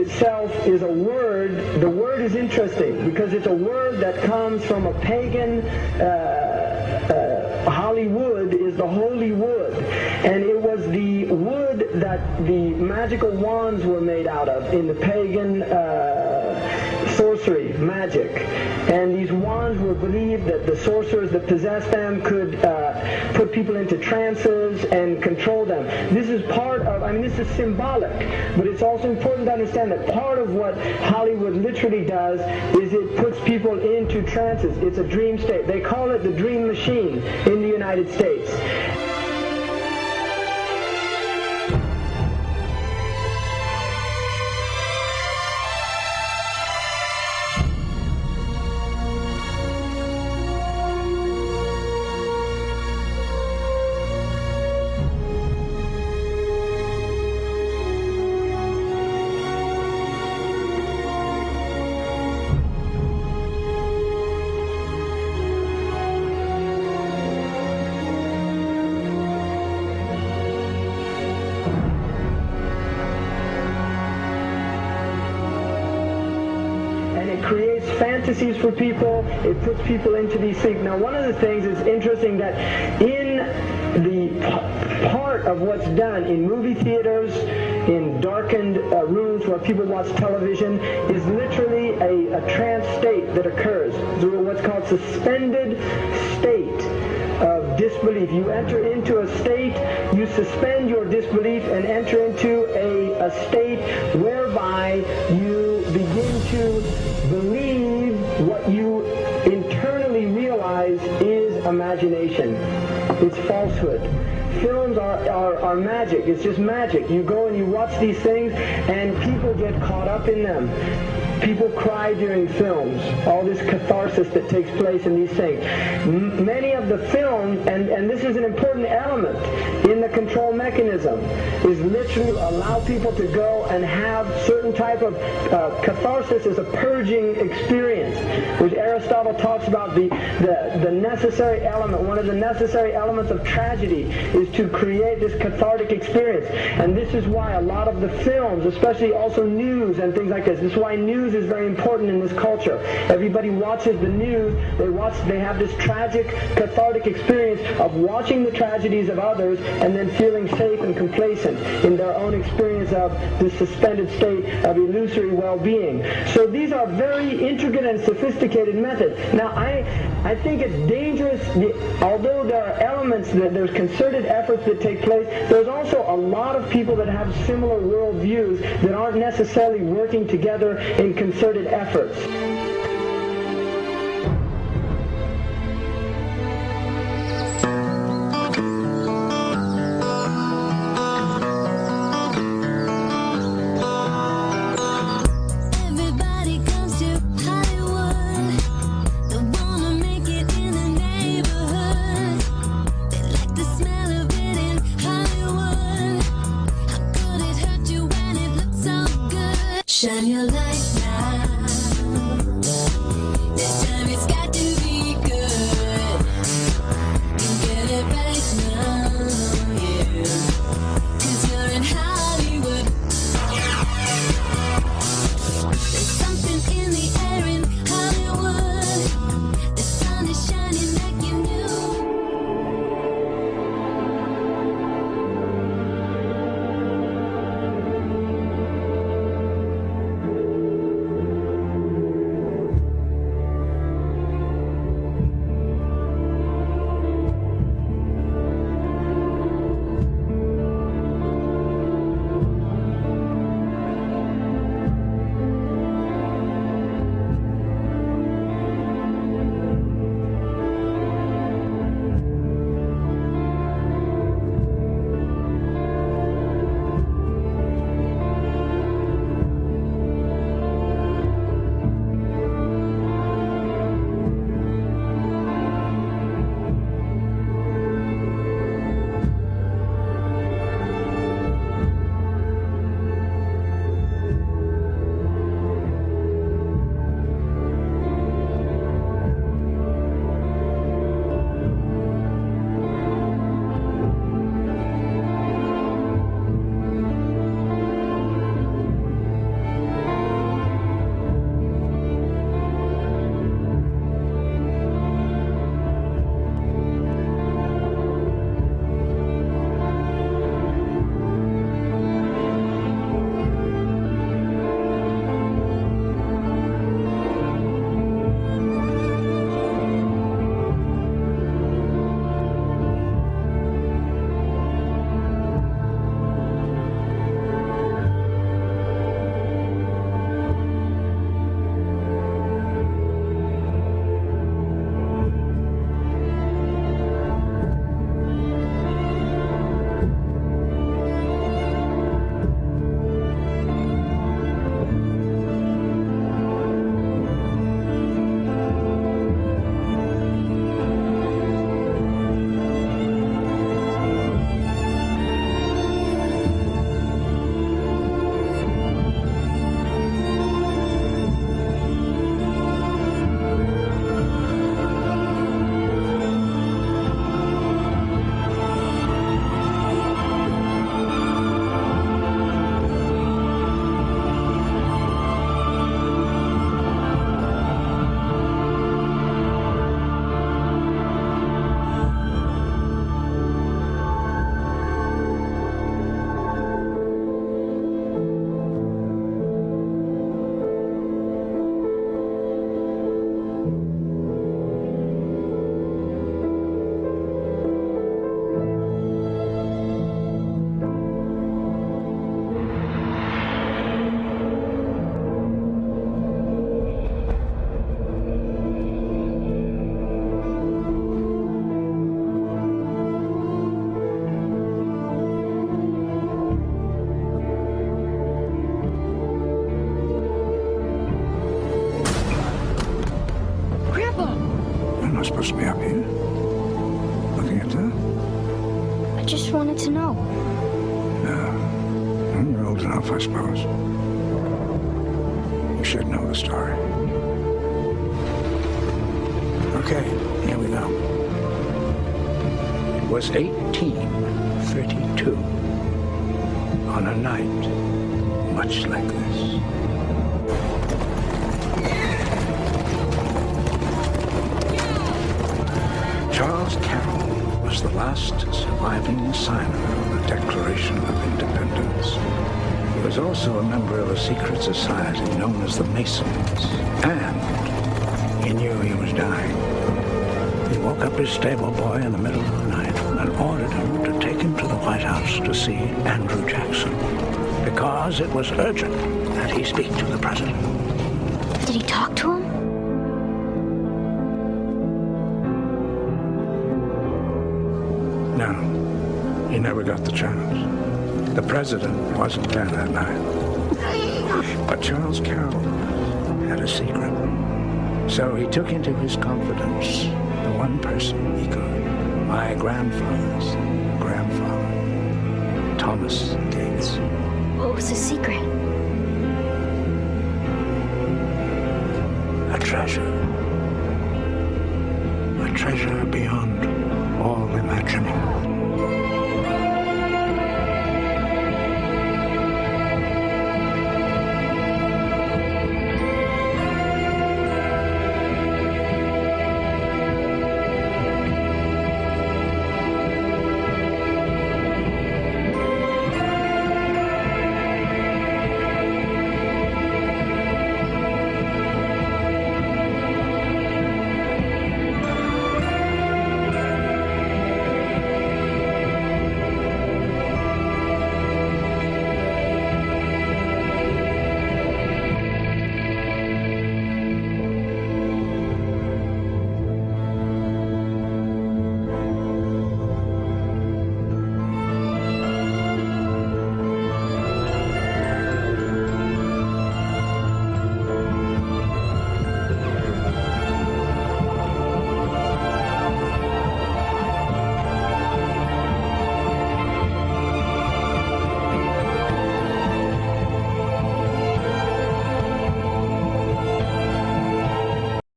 itself is a word. The word is interesting because it's a word that comes from a pagan. Hollywood is the holy wood, and it was the wood that the magical wands were made out of in the pagan sorcery, magic. And these wands were believed that the sorcerers that possessed them could put people into trances and control them. This is part of, this is symbolic, but it's also important to understand that part of what Hollywood literally does is it puts people into trances. It's a dream state. They call it the dream machine in the United States. Creates fantasies for people. It puts people into these things. Now, one of the things is interesting that in the part of what's done in movie theaters, in darkened rooms where people watch television, is literally a trance state that occurs. What's called suspended state of disbelief. You enter into a state, you suspend your disbelief and enter into a state whereby you begin to believe what you internally realize is imagination. It's falsehood. Films are magic. It's just magic. You go and you watch these things and people get caught up in them. People cry during films, all this catharsis that takes place in these things. Many of the films, and this is an important element in the control mechanism, is literally allow people to go and have certain type of catharsis as a purging experience, which Aristotle talks about the necessary element. One of the necessary elements of tragedy is to create this cathartic experience. And this is why a lot of the films, especially also news and things like this is why news is very important in this culture. Everybody watches the news. They have this tragic, cathartic experience of watching the tragedies of others and then feeling safe and complacent in their own experience of this suspended state of illusory well-being. So these are very intricate and sophisticated methods. Now, I think it's dangerous, although there are elements, there's concerted efforts that take place, there's also a lot of people that have similar worldviews that aren't necessarily working together in concerted efforts. Shine your light now. supposed to be up here. Looking at that? I just wanted to know. No. Well, you're old enough, I suppose. You should know the story. Okay, here we go. It was 1832. On a night much like this. Charles Carroll was the last surviving signer of the Declaration of Independence. He was also a member of a secret society known as the Masons, and he knew he was dying. He woke up his stable boy in the middle of the night and ordered him to take him to the White House to see Andrew Jackson, because it was urgent that he speak to the president. Did he talk to him? No, he never got the chance. The president wasn't there that night. But Charles Carroll had a secret. So he took into his confidence the one person he could. My grandfather's grandfather, Thomas Gates. What was his secret? A treasure. A treasure beyond